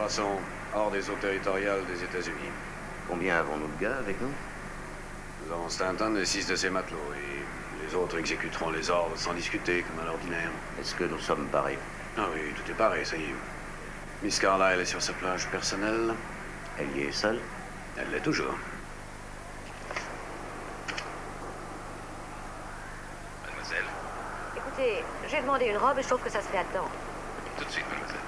façon, hors des eaux territoriales des États-Unis. Combien avons-nous de gars avec nous? Nous avons Stanton et 6 de ses matelots, et les autres exécuteront les ordres sans discuter, comme à l'ordinaire. Est-ce que nous sommes parés? Ah oui, tout est pareil, ça y est. Miss Carlyle est sur sa plage personnelle. Elle y est seule? Elle l'est toujours. Mademoiselle? Écoutez, j'ai demandé une robe et je trouve que ça se fait à temps. Tout de suite, mademoiselle.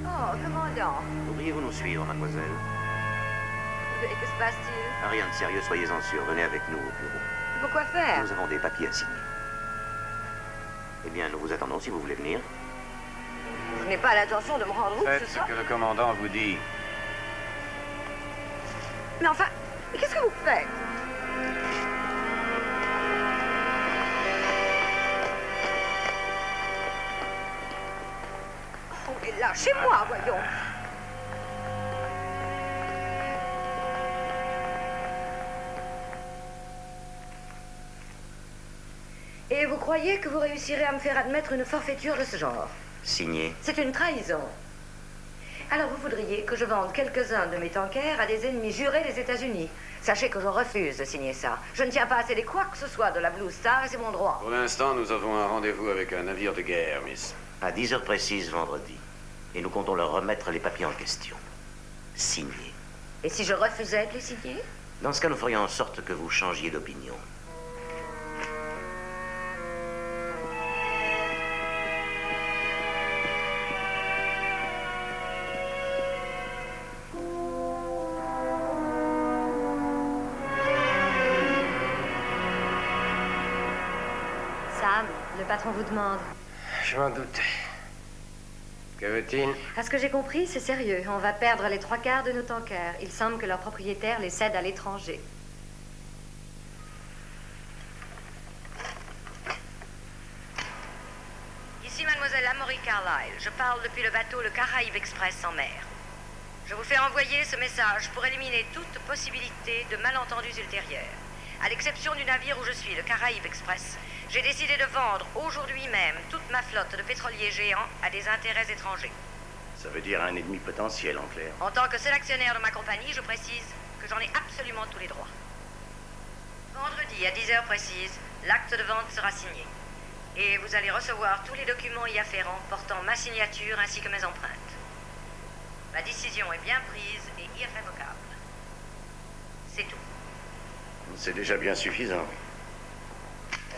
Oh, commandant. Voudriez-vous nous suivre, mademoiselle? Et que se passe-t-il? Rien de sérieux, soyez-en sûrs. Venez avec nous au bureau. Pourquoi faire? Nous avons des papiers à signer. Eh bien, nous vous attendons si vous voulez venir. Je n'ai pas l'intention de me rendre où que Faites ce ce soit. que le commandant vous dit. Mais enfin, qu'est-ce que vous faites? Oh, mais lâchez-moi, voyons. Et vous croyez que vous réussirez à me faire admettre une forfaiture de ce genre? Signé. C'est une trahison. Alors vous voudriez que je vende quelques-uns de mes tankers à des ennemis jurés des États-Unis. Sachez que je refuse de signer ça. Je ne tiens pas à céder quoi que ce soit de la Blue Star et c'est mon droit. Pour l'instant, nous avons un rendez-vous avec un navire de guerre, miss. À 10 heures précises vendredi. Et nous comptons leur remettre les papiers en question. Signés. Et si je refusais de les signer? Dans ce cas, nous ferions en sorte que vous changiez d'opinion. Sam, le patron vous demande. Je m'en doutais. Que veut-il? À ce que j'ai compris, c'est sérieux. On va perdre les 3/4 de nos tankers. Il semble que leur propriétaire les cède à l'étranger. Ici mademoiselle Amory Carlyle. Je parle depuis le bateau le Caraïbe Express en mer. Je vous fais envoyer ce message pour éliminer toute possibilité de malentendus ultérieurs. À l'exception du navire où je suis, le Caraïbe Express, j'ai décidé de vendre aujourd'hui même toute ma flotte de pétroliers géants à des intérêts étrangers. Ça veut dire un ennemi potentiel, en clair. En tant que seul actionnaire de ma compagnie, je précise que j'en ai absolument tous les droits. Vendredi à 10 heures précises, l'acte de vente sera signé. Et vous allez recevoir tous les documents y afférents portant ma signature ainsi que mes empreintes. Ma décision est bien prise et irrévocable. C'est tout. C'est déjà bien suffisant.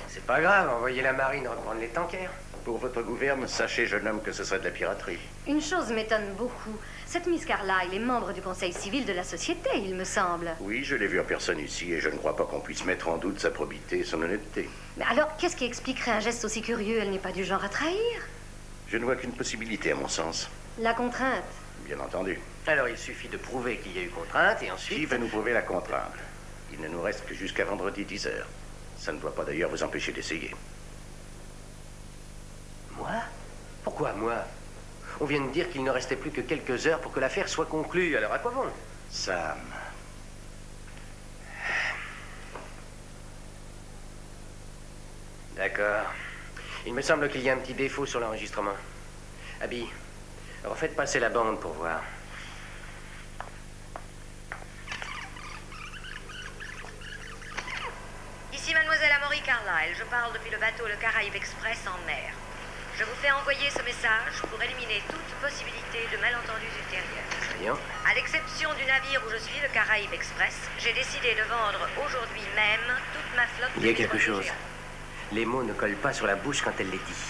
C'est pas grave, envoyez la marine reprendre les tankers. Pour votre gouverne, sachez, jeune homme, que ce serait de la piraterie. Une chose m'étonne beaucoup. Cette Miss Carlyle est membre du conseil civil de la société, il me semble. Oui, je l'ai vu en personne ici, et je ne crois pas qu'on puisse mettre en doute sa probité et son honnêteté. Mais alors, qu'est-ce qui expliquerait un geste aussi curieux? Elle n'est pas du genre à trahir. Je ne vois qu'une possibilité, à mon sens. La contrainte. Bien entendu. Alors il suffit de prouver qu'il y a eu contrainte et Qui ensuite... va nous prouver la contrainte? Il ne nous reste que jusqu'à vendredi 10 heures. Ça ne doit pas d'ailleurs vous empêcher d'essayer. Moi? Pourquoi moi? On vient de dire qu'il ne restait plus que quelques heures pour que l'affaire soit conclue, alors à quoi bon? Sam. D'accord. Il me semble qu'il y a un petit défaut sur l'enregistrement. Abby, refaites passer la bande pour voir. Ici mademoiselle Amory Carlyle. Je parle depuis le bateau le Caraïbe Express en mer. Je vous fais envoyer ce message pour éliminer toute possibilité de malentendus ultérieurs. Voyons. À l'exception du navire où je suis, le Caraïbe Express, j'ai décidé de vendre aujourd'hui même toute ma flotte. Il y a quelque chose. Les mots ne collent pas sur la bouche quand elle les dit.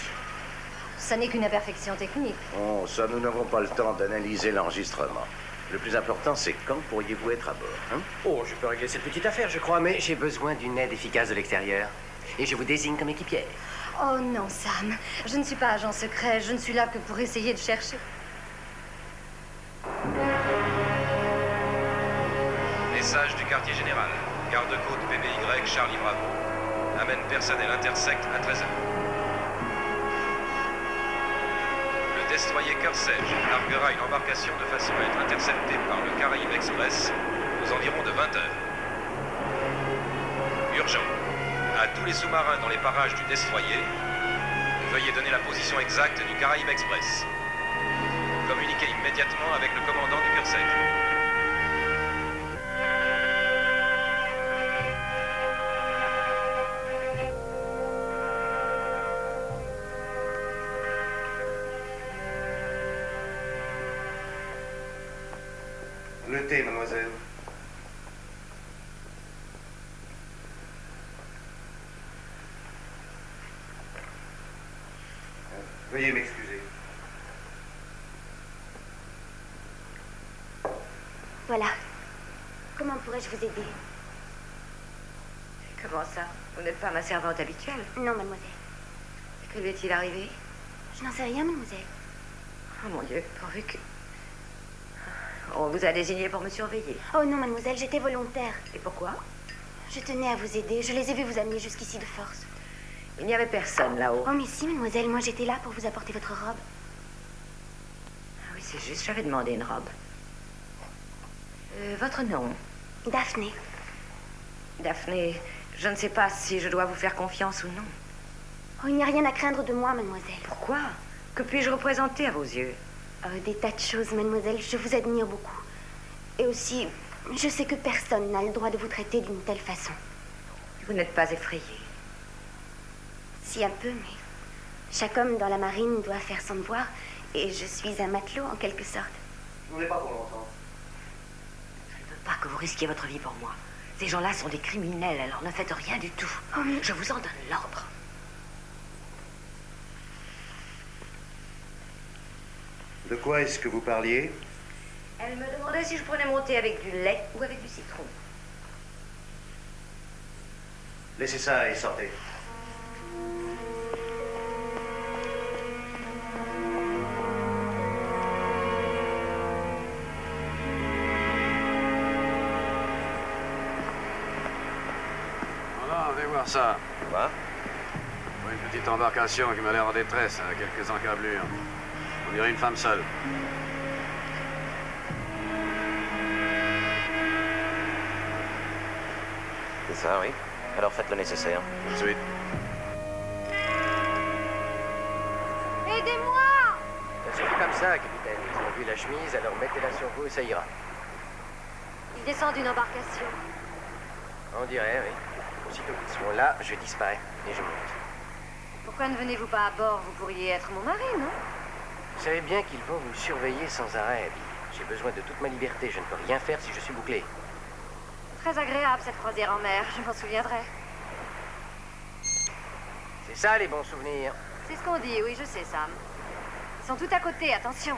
Ça n'est qu'une imperfection technique. Oh, ça, nous n'avons pas le temps d'analyser l'enregistrement. Le plus important, c'est quand pourriez-vous être à bord, hein? Oh, je peux régler cette petite affaire, je crois, mais j'ai besoin d'une aide efficace de l'extérieur. Et je vous désigne comme équipière. Oh non, Sam. Je ne suis pas agent secret. Je ne suis là que pour essayer de chercher. Message du quartier général. Garde-côte BBY Charlie Bravo. Amène personnel intersect à 13h. destroyer Kearsarge larguera une embarcation de façon à être interceptée par le Caraïbe Express aux environs de 20 heures. Urgent. À tous les sous-marins dans les parages du destroyer, veuillez donner la position exacte du Caraïbe Express. Communiquez immédiatement avec le commandant du Kearsarge. Le thé, mademoiselle. Veuillez m'excuser. Voilà. Comment pourrais-je vous aider? Comment ça? Vous n'êtes pas ma servante habituelle? Non, mademoiselle. Que lui est-il arrivé? Je n'en sais rien, mademoiselle. Oh mon Dieu, pourvu que... On vous a désigné pour me surveiller. Oh non, mademoiselle, j'étais volontaire. Et pourquoi? Je tenais à vous aider. Je les ai vus vous amener jusqu'ici de force. Il n'y avait personne là-haut. Oh, mais si, mademoiselle, moi j'étais là pour vous apporter votre robe. Ah oui, c'est juste, j'avais demandé une robe. Votre nom? Daphné. Daphné, je ne sais pas si je dois vous faire confiance ou non. Oh, il n'y a rien à craindre de moi, mademoiselle. Pourquoi? Que puis-je représenter à vos yeux? Des tas de choses, mademoiselle. Je vous admire beaucoup. Et aussi, je sais que personne n'a le droit de vous traiter d'une telle façon. Vous n'êtes pas effrayée? Si, un peu, mais... Chaque homme dans la marine doit faire son devoir, et je suis un matelot, en quelque sorte. Je ne voulais pas pour longtemps. Je ne veux pas que vous risquiez votre vie pour moi. Ces gens-là sont des criminels, alors ne faites rien du tout. Oh, mais... Je vous en donne l'ordre. De quoi est-ce que vous parliez? Elle me demandait si je prenais mon thé avec du lait ou avec du citron. Laissez ça et sortez. Voilà, venez voir ça. Quoi? Une petite embarcation qui m'a l'air en détresse, à quelques encablures. On dirait une femme seule. C'est ça, oui. Alors faites le nécessaire. Tout de suite. Aidez-moi! Ça suffit comme ça, capitaine. Ils ont vu la chemise, alors mettez-la sur vous et ça ira. Ils descendent d'une embarcation. On dirait, oui. Aussitôt qu'ils seront là, je disparais et je monte. Pourquoi ne venez-vous pas à bord? Vous pourriez être mon mari, non? Vous savez bien qu'ils vont nous surveiller sans arrêt, Abby. J'ai besoin de toute ma liberté. Je ne peux rien faire si je suis bouclé. Très agréable, cette croisière en mer. Je m'en souviendrai. C'est ça, les bons souvenirs. C'est ce qu'on dit, oui, je sais, Sam. Ils sont tout à côté, attention.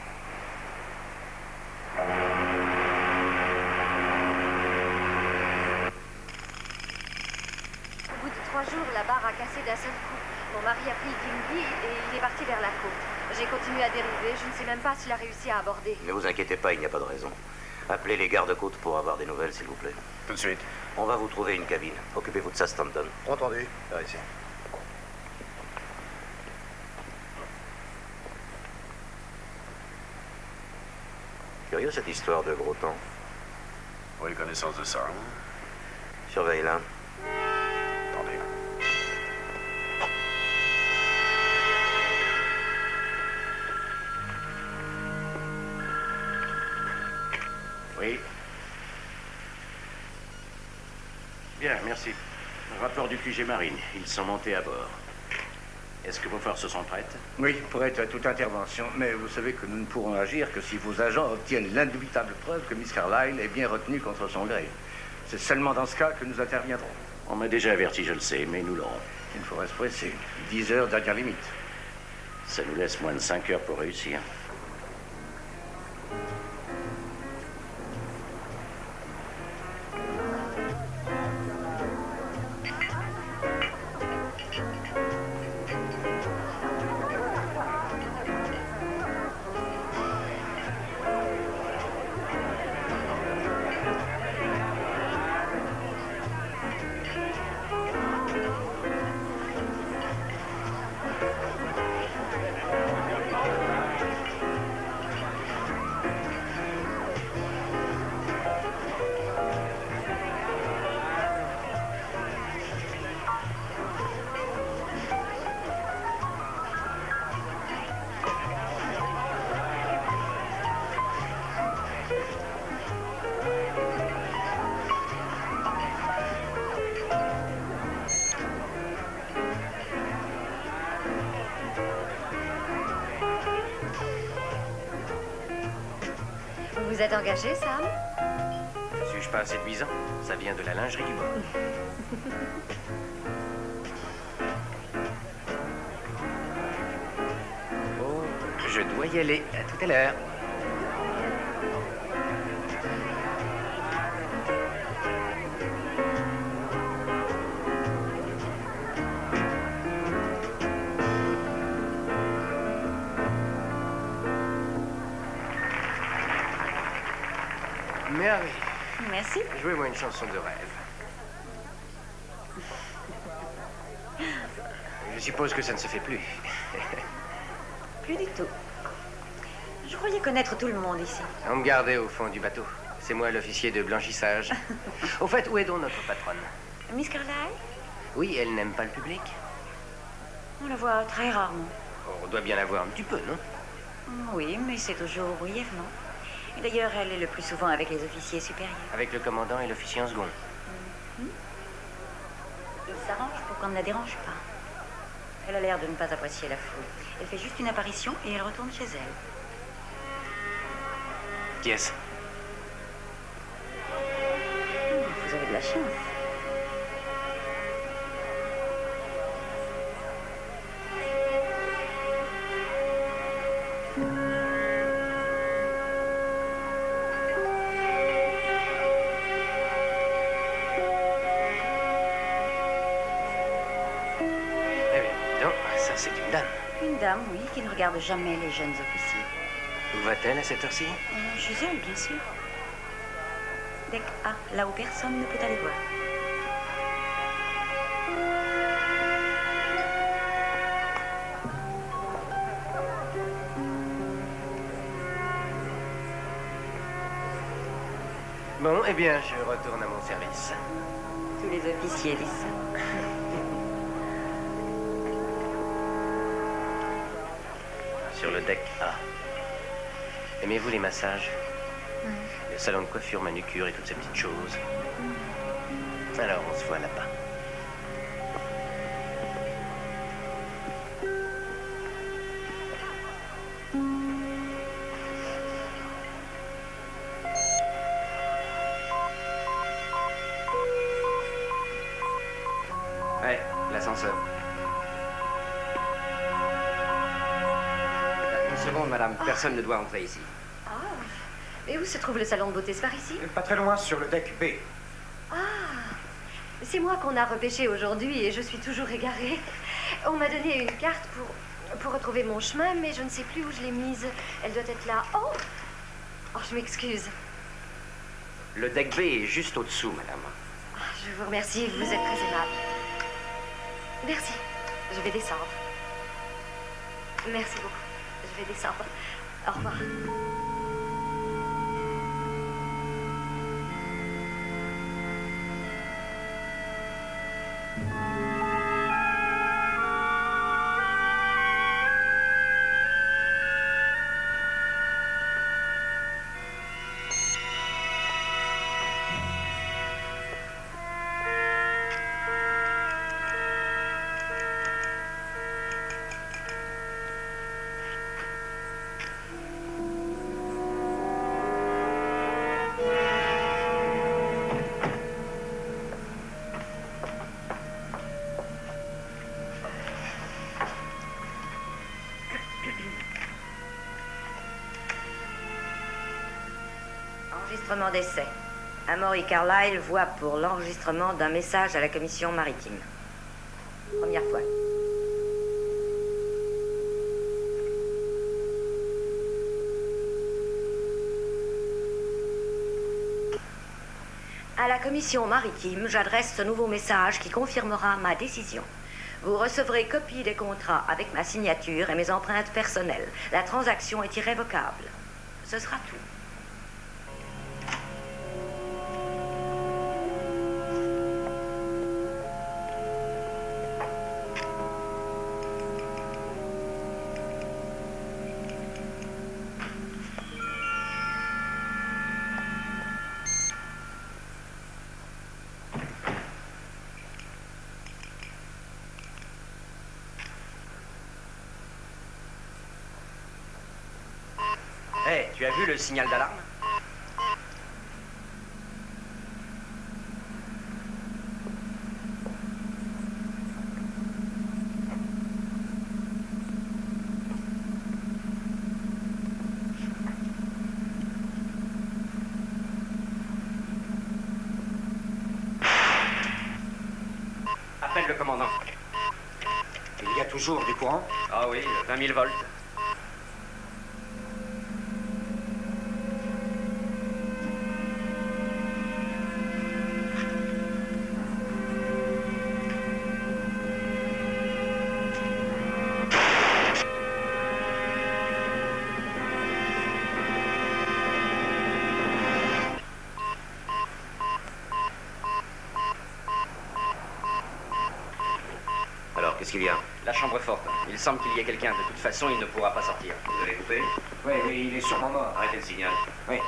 Au bout de 3 jours, la barre a cassé d'un seul coup. Mon mari a pris Kingi et il est parti vers la côte. J'ai continué à dériver. Je ne sais même pas s'il a réussi à aborder. Ne vous inquiétez pas, il n'y a pas de raison. Appelez les gardes-côtes pour avoir des nouvelles, s'il vous plaît. Tout de suite. On va vous trouver une cabine. Occupez-vous de ça, Stanton. Entendu. Par ici. Curieux, cette histoire de gros temps. Oui, connaissance de ça. Hein? Surveille là. Attendez. Oui. Bien, merci. Rapport du QG Marine. Ils sont montés à bord. Est-ce que vos forces sont prêtes? Oui, prête à toute intervention, mais vous savez que nous ne pourrons agir que si vos agents obtiennent l'indubitable preuve que Miss Carlyle est bien retenue contre son gré. C'est seulement dans ce cas que nous interviendrons. On m'a déjà averti, je le sais, mais nous l'aurons. Il faut rester pressé. 10 heures dernière limite. Ça nous laisse moins de 5 heures pour réussir. Vous vous êtes engagé, Sam? Suis-je pas séduisant? Ça vient de la lingerie du bord. Oh, je dois y aller. À tout à l'heure. Mary, Merci. jouez-moi une chanson de rêve. Je suppose que ça ne se fait plus. Plus du tout. Je croyais connaître tout le monde ici. On me gardait au fond du bateau. C'est moi l'officier de blanchissage. Au fait, où est donc notre patronne? Miss Carlyle? Oui, elle n'aime pas le public. On la voit très rarement. On doit bien la voir un petit peu, non? Oui, mais c'est toujours brièvement. Et d'ailleurs, elle est le plus souvent avec les officiers supérieurs. Avec le commandant et l'officier en second. Il s'arrange pour qu'on ne la dérange pas. Elle a l'air de ne pas apprécier la foule. Elle fait juste une apparition et elle retourne chez elle. Qui est-ce? Vous avez de la chance. Eh bien, donc, ça c'est une dame. Une dame, oui, qui ne regarde jamais les jeunes officiers. Où va-t-elle à cette heure-ci? Chez elle, bien sûr. Deck A, là où personne ne peut aller voir. Bon, eh bien, je retourne à mon service. Tous les officiers disent ça. Sur le deck A. Aimez-vous les massages? Le salon de coiffure, manucure et toutes ces petites choses. Alors, on se voit là-bas. Ouais, l'ascenseur. Une seconde, madame. Personne ne doit entrer ici. Ah, et où se trouve le salon de beauté? C'est par ici? Pas très loin, sur le deck B. Ah, c'est moi qu'on a repêché aujourd'hui et je suis toujours égarée. On m'a donné une carte pour retrouver mon chemin, mais je ne sais plus où je l'ai mise. Elle doit être là. Oh, je m'excuse. Le deck B est juste au-dessous, madame. Je vous remercie, vous êtes très aimable. Merci, je vais descendre. Merci beaucoup, je vais descendre. Au revoir. Enregistrement d'essai. Amory Carlyle voit pour l'enregistrement d'un message à la commission maritime. Première fois. À la commission maritime, j'adresse ce nouveau message qui confirmera ma décision. Vous recevrez copie des contrats avec ma signature et mes empreintes personnelles. La transaction est irrévocable. Ce sera tout. Hé, tu as vu le signal d'alarme? Appelle le commandant. Il y a toujours du courant? Ah oui, 20 000 volts. Alors, qu'est-ce qu'il y a? La chambre forte. Il semble qu'il y ait quelqu'un. De toute façon, il ne pourra pas sortir. Vous avez coupé? Oui, oui, il est sûrement mort. Arrêtez le signal. Oui.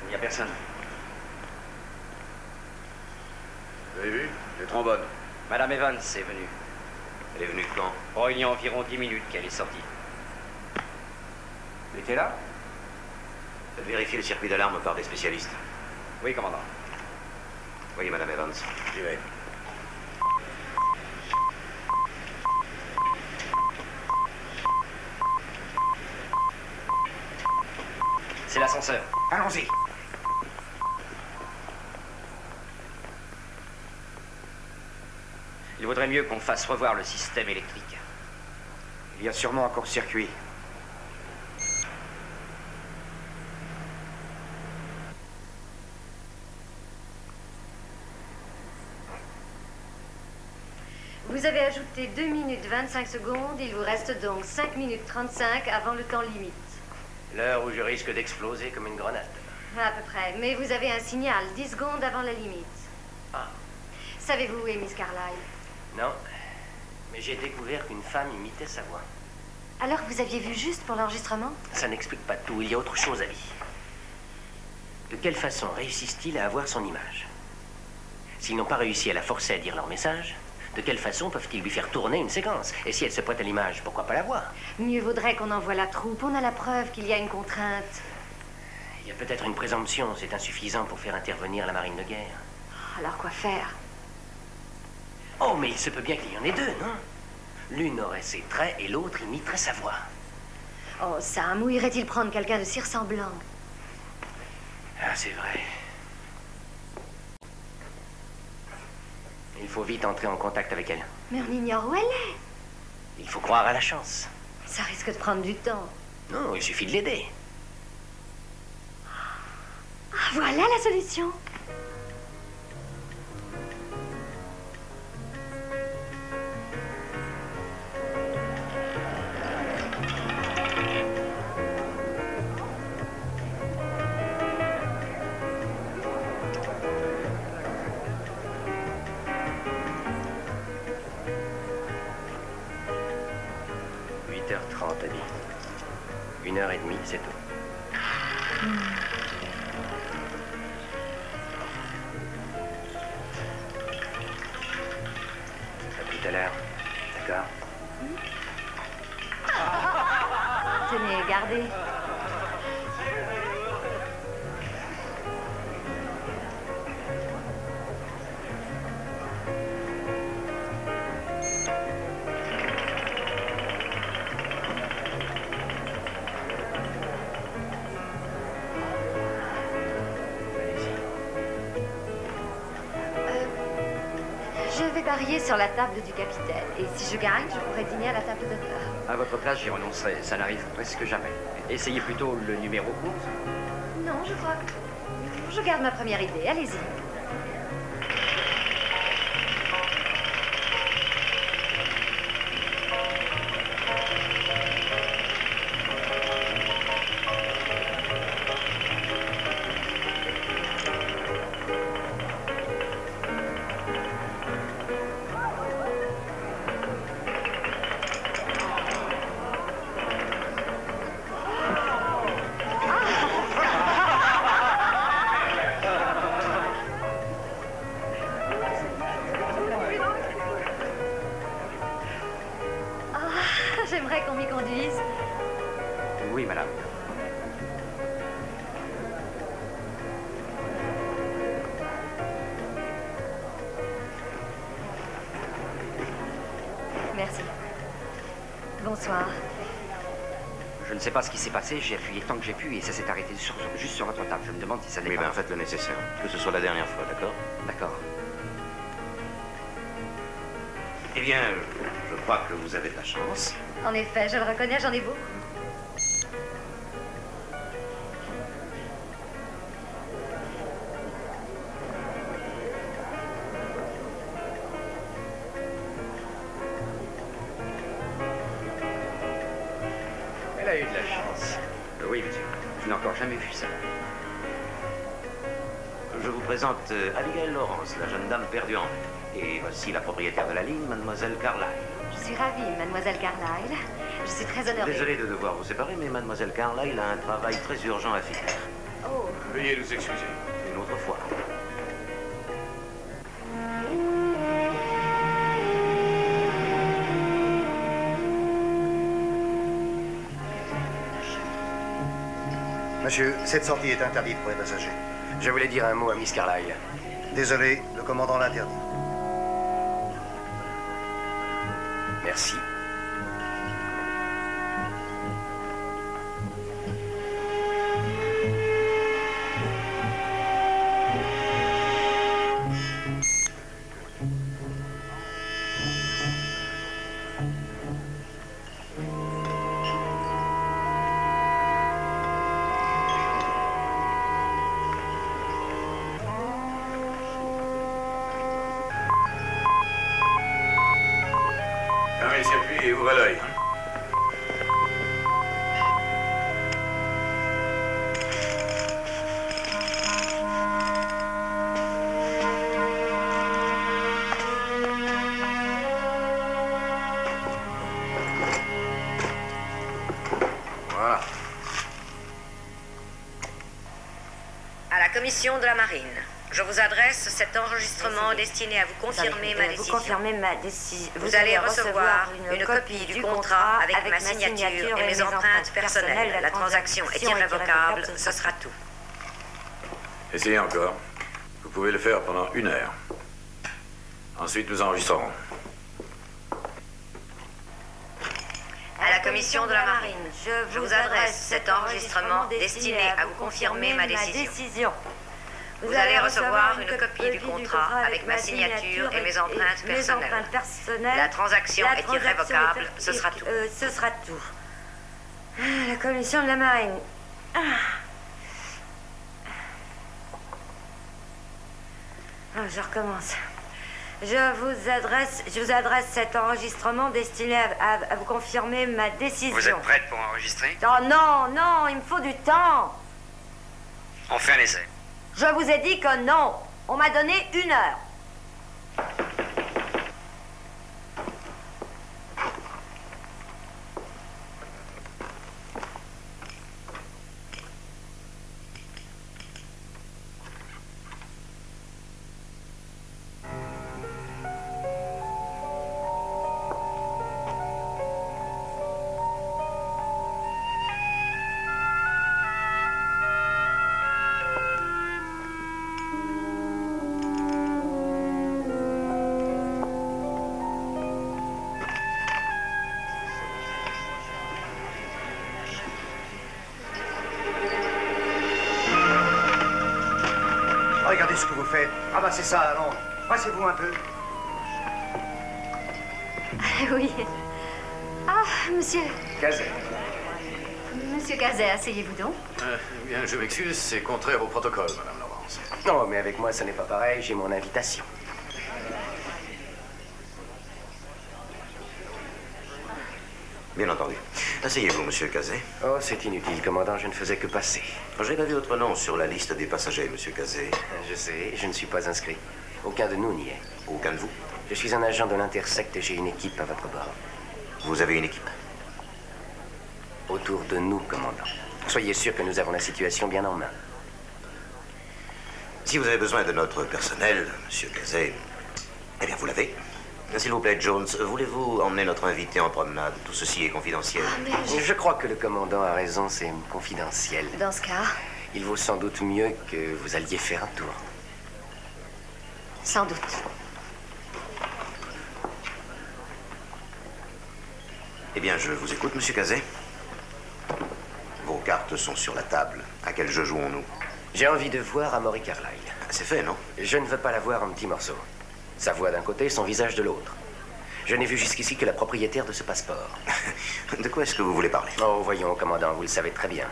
Il n'y a personne. Vous avez vu? Les trombones. Madame Evans est venue. Elle est venue quand? Oh, il y a environ 10 minutes qu'elle est sortie. Il était là? Faites vérifier le circuit d'alarme par des spécialistes. Oui, commandant. Voyez, Madame Evans. J'y vais. C'est l'ascenseur. Allons-y. Il vaudrait mieux qu'on fasse revoir le système électrique. Il y a sûrement un court-circuit. Vous avez ajouté 2 minutes 25 secondes. Il vous reste donc 5 minutes 35 avant le temps limite. L'heure où je risque d'exploser comme une grenade. À peu près. Mais vous avez un signal 10 secondes avant la limite. Ah. Savez-vous où est Miss Carlyle? Non. Mais j'ai découvert qu'une femme imitait sa voix. Alors vous aviez vu juste pour l'enregistrement? Ça n'explique pas tout. Il y a autre chose à vie. De quelle façon réussissent-ils à avoir son image? S'ils n'ont pas réussi à la forcer à dire leur message, de quelle façon peuvent-ils lui faire tourner une séquence? Et si elle se prête à l'image, pourquoi pas la voir? Mieux vaudrait qu'on envoie la troupe. On a la preuve qu'il y a une contrainte. Il y a peut-être une présomption. C'est insuffisant pour faire intervenir la marine de guerre. Alors quoi faire? Oh, mais il se peut bien qu'il y en ait deux, non? L'une aurait ses traits et l'autre imiterait sa voix. Oh, Sam, où irait-il prendre quelqu'un de si ressemblant? Ah, c'est vrai. Il faut vite entrer en contact avec elle. Mais on ignore où elle est. Il faut croire à la chance. Ça risque de prendre du temps. Non, il suffit de l'aider. Ah, voilà la solution. Une heure et demie, c'est tout. À tout à l'heure. D'accord? Tenez, gardez. Je vais parier sur la table du capitaine. Et si je gagne, je pourrai dîner à la table d'honneur. À votre place, j'y renoncerai. Ça n'arrive presque jamais. Essayez plutôt le numéro 11. Non, je crois que... Je garde ma première idée. Allez-y. Oui, madame. Merci. Bonsoir. Je ne sais pas ce qui s'est passé, j'ai appuyé tant que j'ai pu et ça s'est arrêté juste sur votre table. Je me demande si ça n'est Oui, pas... ben faites le nécessaire. Que ce soit la dernière fois, d'accord? D'accord. Eh bien, je crois que vous avez de la chance. En effet, je le reconnais, j'en ai beaucoup. Elle a eu de la chance. Oui, monsieur. Je n'ai encore jamais vu ça. Je vous présente Abigail Lawrence, la jeune dame perdue en vue. Et voici la propriétaire de la ligne, mademoiselle Carlyle. Je suis ravie, mademoiselle Carlyle. Je suis très honorée. Désolé de devoir vous séparer, mais mademoiselle Carlyle a un travail très urgent à faire. Oh. Veuillez nous excuser. Une autre fois. Monsieur, cette sortie est interdite pour les passagers. Je voulais dire un mot à Miss Carlyle. Désolé, le commandant l'interdit. Merci. Fermez le circuit et ouvrez l'œil. Voilà. À la commission de la marine, je vous adresse cet enregistrement destiné à vous confirmer ma décision. Vous confirmez ma décision. Vous allez recevoir une copie du contrat avec ma signature et mes empreintes personnelles. La transaction est irrévocable, ce sera tout. Essayez encore. Vous pouvez le faire pendant 1 heure. Ensuite, nous enregistrerons. À la commission de la marine, je vous adresse cet enregistrement destiné à vous confirmer ma décision. Vous allez recevoir une copie du contrat avec ma signature et mes empreintes personnelles. La transaction est irrévocable, ce sera tout. Ce sera tout. La commission de la marine. Je recommence. Je vous adresse cet enregistrement destiné à vous confirmer ma décision. Vous êtes prête pour enregistrer? Oh non, il me faut du temps. On fait un essai. Je vous ai dit que non. On m'a donné 1 heure. Regardez ce que vous faites. Ramassez ça, allons. Passez-vous un peu. Oui. Ah, monsieur. Cazet. Monsieur Cazet, asseyez-vous donc. Bien, je m'excuse, c'est contraire au protocole, Madame Lawrence. Non, mais avec moi, ce n'est pas pareil. J'ai mon invitation. Bien entendu. Asseyez-vous, monsieur Cazet. Oh, c'est inutile, commandant. Je ne faisais que passer. J'ai pas vu votre nom sur la liste des passagers, monsieur Cazet. Je sais, je ne suis pas inscrit. Aucun de nous n'y est. Aucun de vous? Je suis un agent de l'Intersect et j'ai une équipe à votre bord. Vous avez une équipe? Autour de nous, commandant. Soyez sûr que nous avons la situation bien en main. Si vous avez besoin de notre personnel, monsieur Cazet, eh bien, vous l'avez. S'il vous plaît, Jones, voulez-vous emmener notre invité en promenade? Tout ceci est confidentiel. Je crois que le commandant a raison, c'est confidentiel. Dans ce cas, Il vaut sans doute mieux que vous alliez faire un tour. sans doute. Eh bien, je vous écoute, monsieur Cazet. Vos cartes sont sur la table. À quel jeu jouons-nous? J'ai envie de voir Amory Carlyle. C'est fait, non? Je ne veux pas la voir en petits morceaux. Sa voix d'un côté, son visage de l'autre. Je n'ai vu jusqu'ici que la propriétaire de ce passeport. De quoi est-ce que vous voulez parler? Oh, voyons, commandant, vous le savez très bien.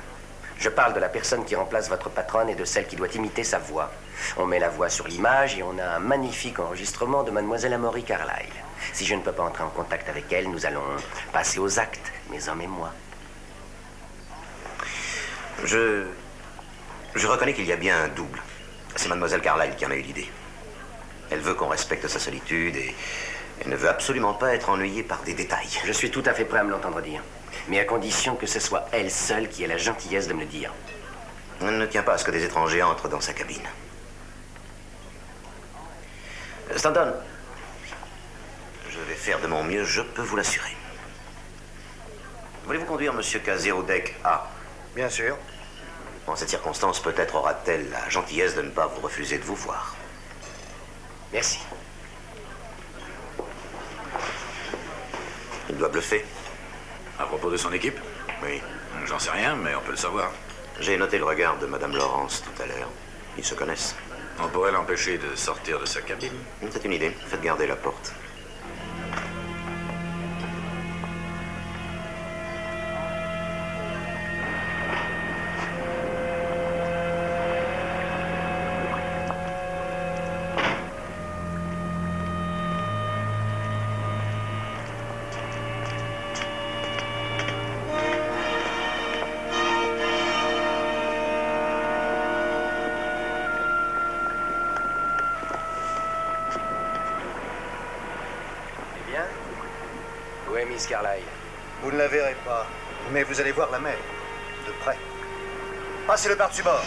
Je parle de la personne qui remplace votre patronne et de celle qui doit imiter sa voix. On met la voix sur l'image et on a un magnifique enregistrement de mademoiselle Amory Carlyle. Si je ne peux pas entrer en contact avec elle, nous allons passer aux actes, mes hommes et moi. Je reconnais qu'il y a bien un double. C'est mademoiselle Carlyle qui en a eu l'idée. Elle veut qu'on respecte sa solitude et elle ne veut absolument pas être ennuyée par des détails. Je suis tout à fait prêt à me l'entendre dire. Mais à condition que ce soit elle seule qui ait la gentillesse de me le dire. Elle ne tient pas à ce que des étrangers entrent dans sa cabine. Stanton, je vais faire de mon mieux, je peux vous l'assurer. Voulez-vous conduire monsieur Cazet au deck A? Bien sûr. En cette circonstance, peut-être aura-t-elle la gentillesse de ne pas vous refuser de vous voir. Merci. Il doit bluffer. À propos de son équipe? Oui. J'en sais rien, mais on peut le savoir. J'ai noté le regard de Madame Laurence tout à l'heure. Ils se connaissent. On pourrait l'empêcher de sortir de sa cabine. C'est une idée. Faites garder la porte. Miss Carlyle. Vous ne la verrez pas, mais vous allez voir la mer, de près. Passez le par-dessus bord.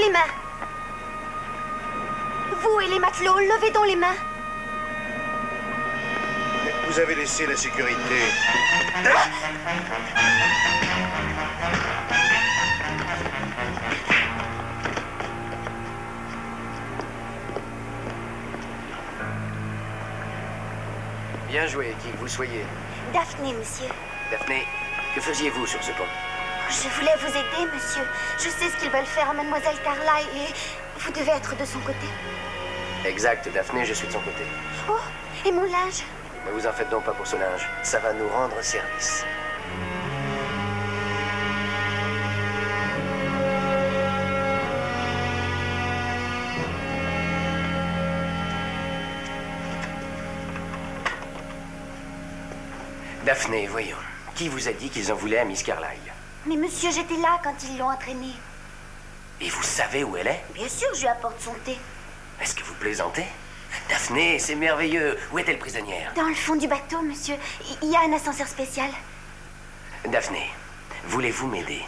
Les mains. Vous et les matelots, levez donc les mains. Vous avez laissé la sécurité. Bien joué, qui que vous soyez. Daphné, monsieur. Daphné, que faisiez-vous sur ce pont? Je voulais vous aider, monsieur. Je sais ce qu'ils veulent faire à mademoiselle Carlyle et vous devez être de son côté. Exact, Daphné, je suis de son côté. Oh, et mon linge? Ne vous en faites donc pas pour ce linge. Ça va nous rendre service. Daphné, voyons. Qui vous a dit qu'ils en voulaient à Miss Carlyle? Mais monsieur, j'étais là quand ils l'ont entraînée. Et vous savez où elle est? Bien sûr, je lui apporte son thé. Est-ce que vous plaisantez? Daphné, c'est merveilleux. Où est-elle prisonnière? Dans le fond du bateau, monsieur. Il y a un ascenseur spécial. Daphné, voulez-vous m'aider?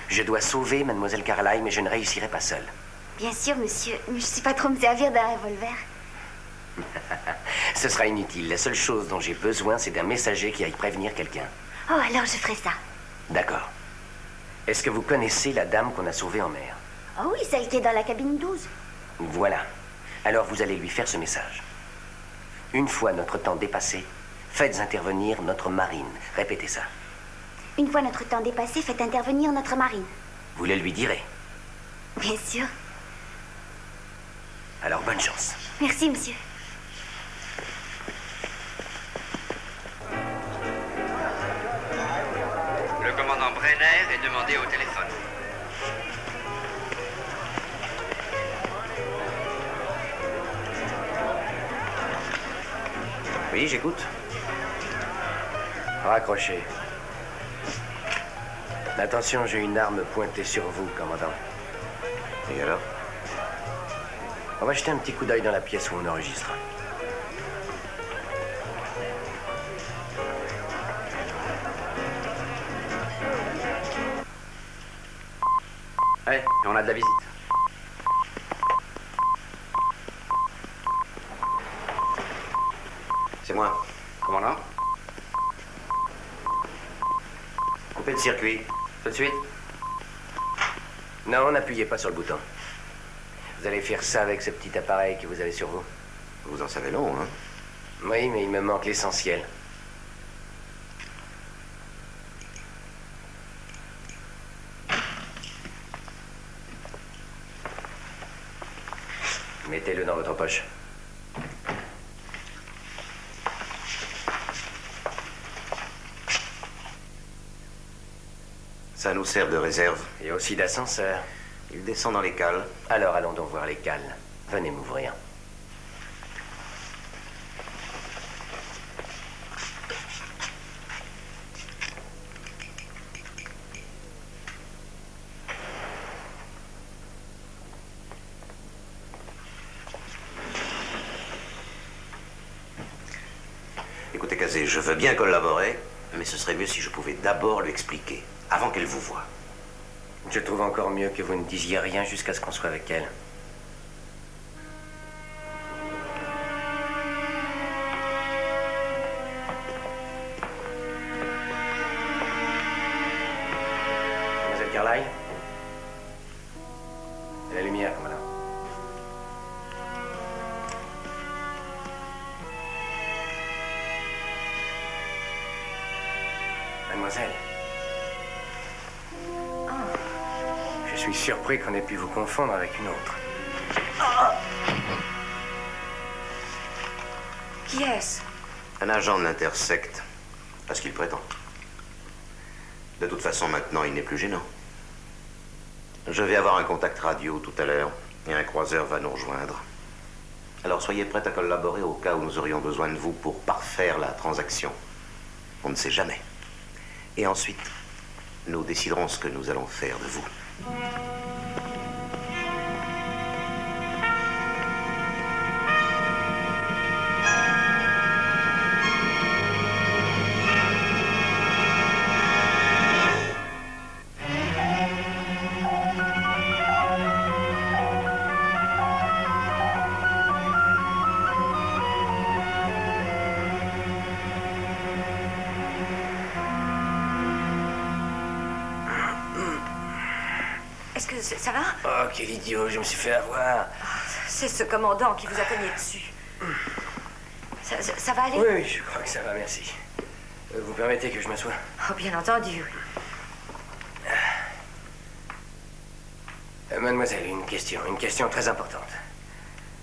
Je dois sauver mademoiselle Carlyle, mais je ne réussirai pas seule. Bien sûr, monsieur. Mais je ne sais pas trop me servir d'un revolver. Ce sera inutile. La seule chose dont j'ai besoin, c'est d'un messager qui aille prévenir quelqu'un. Oh, alors je ferai ça. D'accord. Est-ce que vous connaissez la dame qu'on a sauvée en mer? Oh oui, celle qui est dans la cabine 12. Voilà. Alors vous allez lui faire ce message. Une fois notre temps dépassé, faites intervenir notre marine. Répétez ça. Une fois notre temps dépassé, faites intervenir notre marine. Vous le lui direz. Bien sûr. Alors bonne chance. Merci, monsieur. Le commandant Brenner est demandé au téléphone. Oui, j'écoute. Raccrochez. Attention, j'ai une arme pointée sur vous, commandant. Et alors? On va jeter un petit coup d'œil dans la pièce où on enregistre. Ouais, on a de la visite. C'est moi. Commandant? Coupez le circuit. Tout de suite? Non, n'appuyez pas sur le bouton. Vous allez faire ça avec ce petit appareil que vous avez sur vous. Vous en savez long, hein? Oui, mais il me manque l'essentiel. Mettez-le dans votre poche. Ça nous sert de réserve. Et aussi d'ascenseur. Il descend dans les cales. Alors allons donc voir les cales. Venez m'ouvrir. Écoutez, Kazé, je veux bien collaborer, mais ce serait mieux si je pouvais d'abord lui expliquer, avant qu'elle vous voie. Je trouve encore mieux que vous ne disiez rien jusqu'à ce qu'on soit avec elle. Mademoiselle Carlyle? Et la lumière, commandant. Mademoiselle. Je suis surpris qu'on ait pu vous confondre avec une autre. Qui est-ce? Un agent de l'intersecte, à ce qu'il prétend. De toute façon, maintenant, il n'est plus gênant. Je vais avoir un contact radio tout à l'heure, et un croiseur va nous rejoindre. Alors soyez prêts à collaborer au cas où nous aurions besoin de vous pour parfaire la transaction. On ne sait jamais. Et ensuite, nous déciderons ce que nous allons faire de vous. Est-ce que ça va? Oh, quel idiot, je me suis fait avoir. C'est ce commandant qui vous a cogné dessus. Ça va aller? Oui, je crois que ça va, merci. Vous permettez que je m'assoie? Oh, bien entendu. Mademoiselle, une question très importante.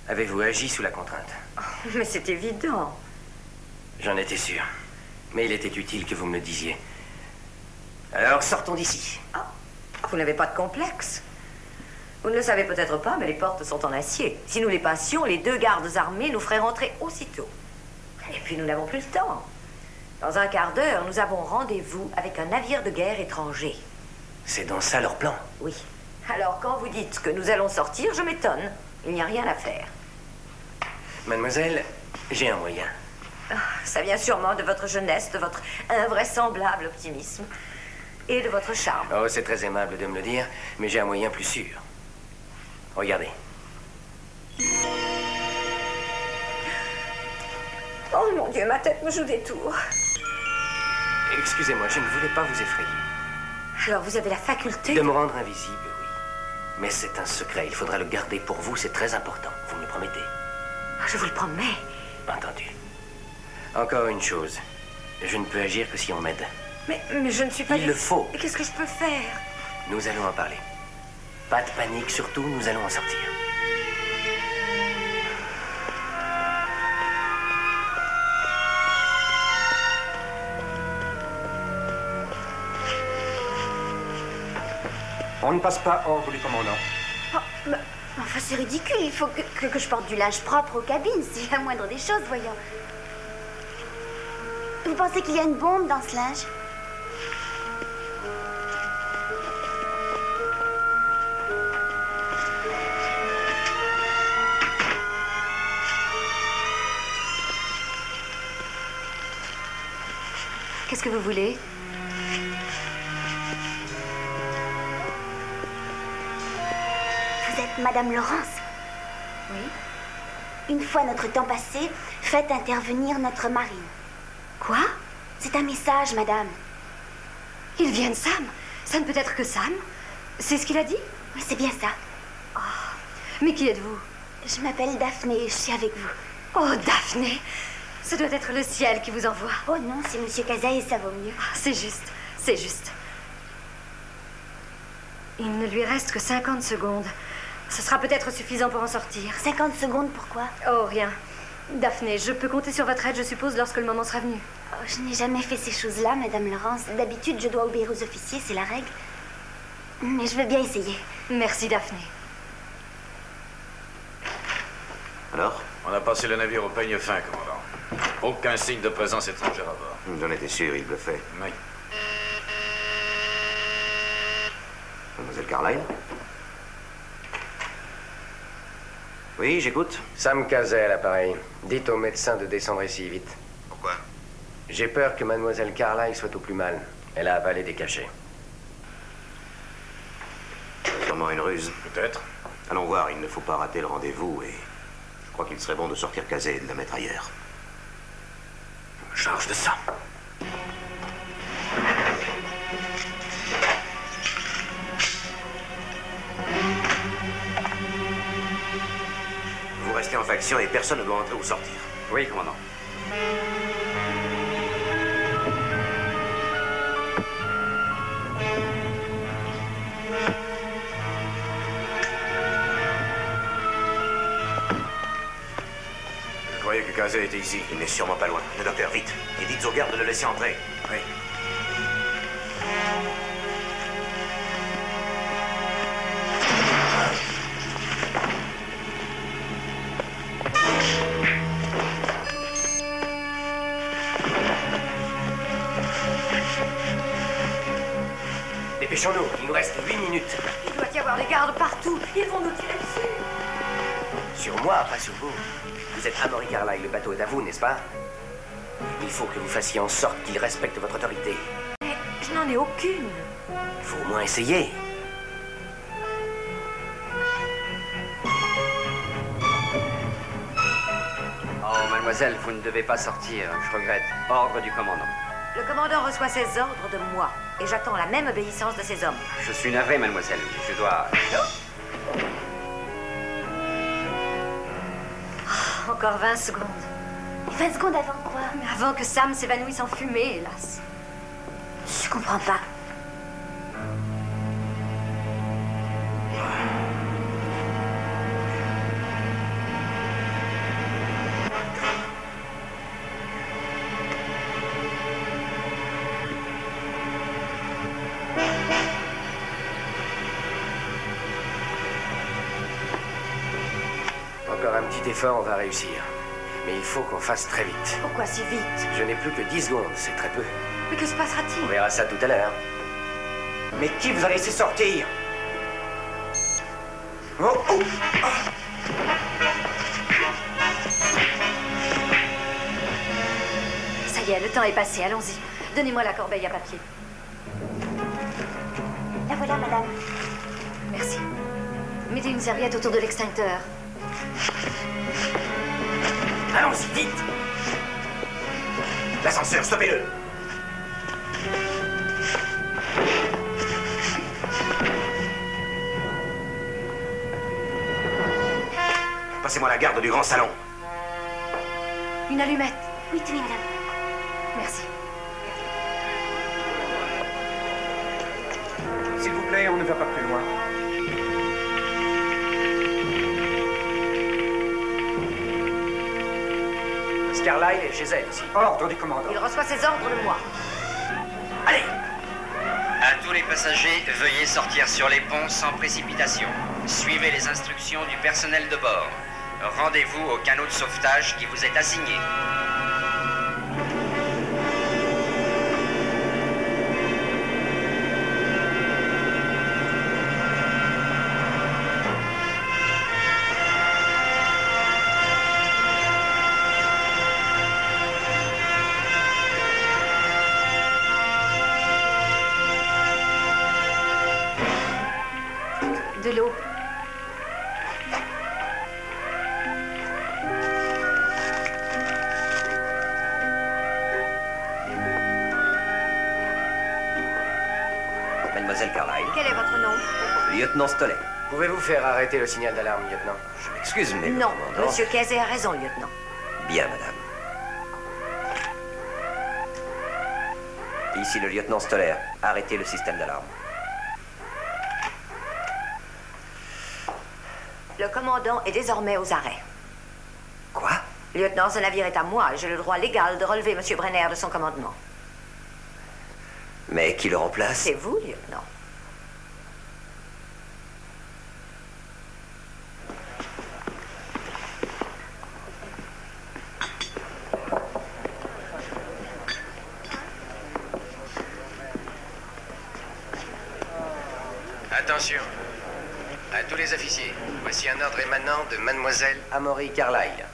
Avez-vous agi sous la contrainte? Oh, mais c'est évident. J'en étais sûr. Mais il était utile que vous me le disiez. Alors, sortons d'ici. Oh, vous n'avez pas de complexe. Vous ne le savez peut-être pas, mais les portes sont en acier. Si nous les passions, les 2 gardes armés nous feraient rentrer aussitôt. Et puis, nous n'avons plus le temps. Dans un quart d'heure, nous avons rendez-vous avec un navire de guerre étranger. C'est dans ça leur plan? Oui. Alors, quand vous dites que nous allons sortir, je m'étonne. Il n'y a rien à faire. Mademoiselle, j'ai un moyen. Ça vient sûrement de votre jeunesse, de votre invraisemblable optimisme et de votre charme. Oh, c'est très aimable de me le dire, mais j'ai un moyen plus sûr. Regardez. Oh mon Dieu, ma tête me joue des tours. Excusez-moi, je ne voulais pas vous effrayer. Alors vous avez la faculté de me rendre invisible, oui. Mais c'est un secret, il faudra le garder pour vous, c'est très important. Vous me le promettez? Je vous le promets. Entendu. Encore une chose. Je ne peux agir que si on m'aide. Mais je ne suis pas... Il le faut. Et qu'est-ce que je peux faire? Nous allons en parler. Pas de panique, surtout, nous allons en sortir. On ne passe pas hors du commandant. Oh, mais, enfin, c'est ridicule. Il faut que je porte du linge propre aux cabines. C'est la moindre des choses, voyons. Vous pensez qu'il y a une bombe dans ce linge? Qu'est-ce que vous voulez? Vous êtes Madame Laurence? Oui. Une fois notre temps passé, faites intervenir notre marine. Quoi? C'est un message, madame. Il vient de Sam. Ça ne peut être que Sam. C'est ce qu'il a dit? Oui, c'est bien ça. Oh. Mais qui êtes-vous? Je m'appelle Daphné et je suis avec vous. Oh, Daphné! Ce doit être le ciel qui vous envoie. Oh non, c'est Monsieur Caza et ça vaut mieux. Ah, c'est juste, c'est juste. Il ne lui reste que 50 secondes. Ce sera peut-être suffisant pour en sortir. 50 secondes, pourquoi? Oh, rien. Daphné, je peux compter sur votre aide, je suppose, lorsque le moment sera venu. Oh, je n'ai jamais fait ces choses-là, Madame Laurence. D'habitude, je dois obéir aux officiers, c'est la règle. Mais je veux bien essayer. Merci, Daphné. Alors? On a passé le navire au peigne fin, commandant. Aucun signe de présence étrangère à bord. J'en étais sûr, il bluffait. Oui. Mademoiselle Carlyle? Oui, j'écoute. Sam Caza à l'appareil. Dites au médecin de descendre ici, vite. Pourquoi? J'ai peur que Mademoiselle Carlyle soit au plus mal. Elle a avalé des cachets. Sûrement une ruse. Peut-être. Allons voir, il ne faut pas rater le rendez-vous et je crois qu'il serait bon de sortir Caza et de la mettre ailleurs. Charge de ça. Vous restez en faction et personne ne doit entrer ou sortir. Oui, commandant. Je croyais que Caza était ici. Il n'est sûrement pas loin. Le docteur, vite. Et dites aux gardes de le laisser entrer. Oui. Dépêchons-nous, il nous reste 8 minutes. Il doit y avoir des gardes partout. Ils vont nous tirer dessus. Sur moi, pas sur vous. Vous êtes Amory Carlyle, le bateau est à vous, n'est-ce pas? Il faut que vous fassiez en sorte qu'il respecte votre autorité. Mais je n'en ai aucune. Il faut au moins essayer. Oh, mademoiselle, vous ne devez pas sortir. Je regrette. Ordre du commandant. Le commandant reçoit ses ordres de moi. Et j'attends la même obéissance de ses hommes. Je suis navré, mademoiselle. Je dois... Oh, encore 20 secondes. 20 secondes avant quoi? Mais avant que Sam s'évanouisse en fumée, hélas. Je comprends pas. Encore un petit effort, on va réussir. Mais il faut qu'on fasse très vite. Pourquoi si vite? Je n'ai plus que 10 secondes, c'est très peu. Mais que se passera-t-il? On verra ça tout à l'heure. Mais qui vous a laissé sortir? Oh, oh. Ça y est, le temps est passé, allons-y. Donnez-moi la corbeille à papier. La voilà, madame. Merci. Mettez une serviette autour de l'extincteur. Allons-y, vite! L'ascenseur, stoppez-le! Passez-moi la garde du grand salon. Une allumette. Oui, tenez, madame. Merci. S'il vous plaît, on ne va pas plus loin. Carlyle est chez elle, ici. Ordre du commandant. Il reçoit ses ordres de moi. Allez! À tous les passagers, veuillez sortir sur les ponts sans précipitation. Suivez les instructions du personnel de bord. Rendez-vous au canot de sauvetage qui vous est assigné. mademoiselle Carlyle. Quel est votre nom? Lieutenant Stoller. Pouvez-vous faire arrêter le signal d'alarme, lieutenant? Je m'excuse, mais... Non, le commandant... Monsieur Cazet a raison, lieutenant. Bien, madame. Ici le lieutenant Stoller. Arrêtez le système d'alarme. Le commandant est désormais aux arrêts. Quoi? Lieutenant, ce navire est à moi et j'ai le droit légal de relever M. Brenner de son commandement. Mais qui le remplace? C'est vous, lieutenant. Attention. À tous les officiers, voici un ordre émanant de mademoiselle Amory Carlyle.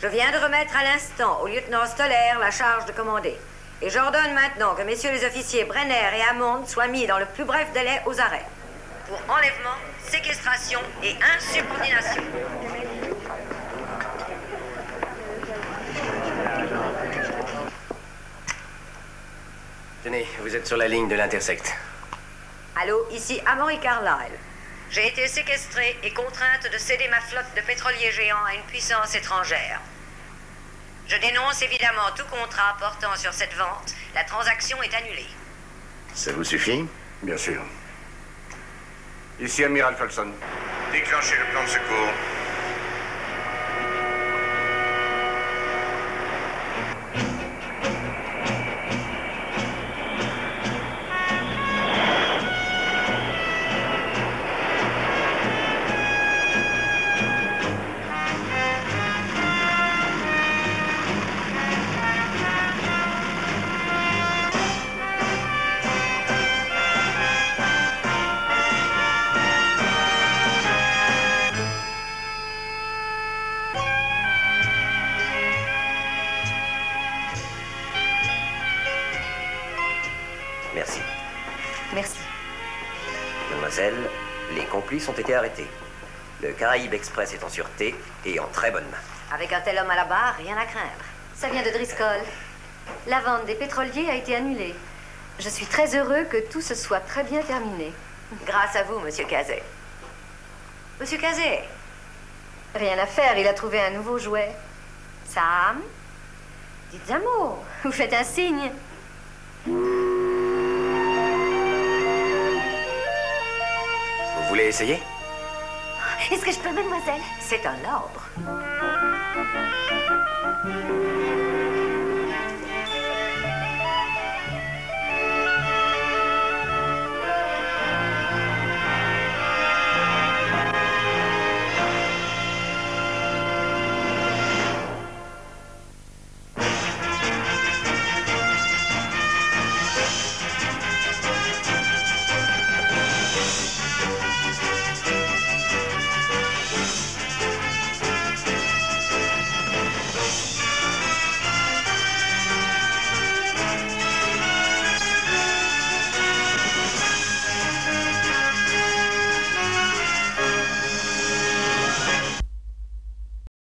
Je viens de remettre à l'instant au lieutenant Stoller la charge de commander. Et j'ordonne maintenant que messieurs les officiers Brenner et Hammond soient mis dans le plus bref délai aux arrêts. Pour enlèvement, séquestration et insubordination. Tenez, vous êtes sur la ligne de l'intersect. Allô, ici Amory Carlyle. J'ai été séquestrée et contrainte de céder ma flotte de pétroliers géants à une puissance étrangère. Je dénonce évidemment tout contrat portant sur cette vente. La transaction est annulée. Ça vous suffit? Bien sûr. Ici Amiral Colson. Déclenchez le plan de secours. Merci. Merci. Mademoiselle, les complices ont été arrêtés. Le Caraïbe Express est en sûreté et en très bonne main. Avec un tel homme à la barre, rien à craindre. Ça vient de Driscoll. La vente des pétroliers a été annulée. Je suis très heureux que tout se soit très bien terminé. Grâce à vous, Monsieur Cazet. Monsieur Cazet. Rien à faire, il a trouvé un nouveau jouet. Sam, dites un mot. Vous faites un signe. Vous voulez essayer? Est-ce que je peux, mademoiselle? C'est un ordre.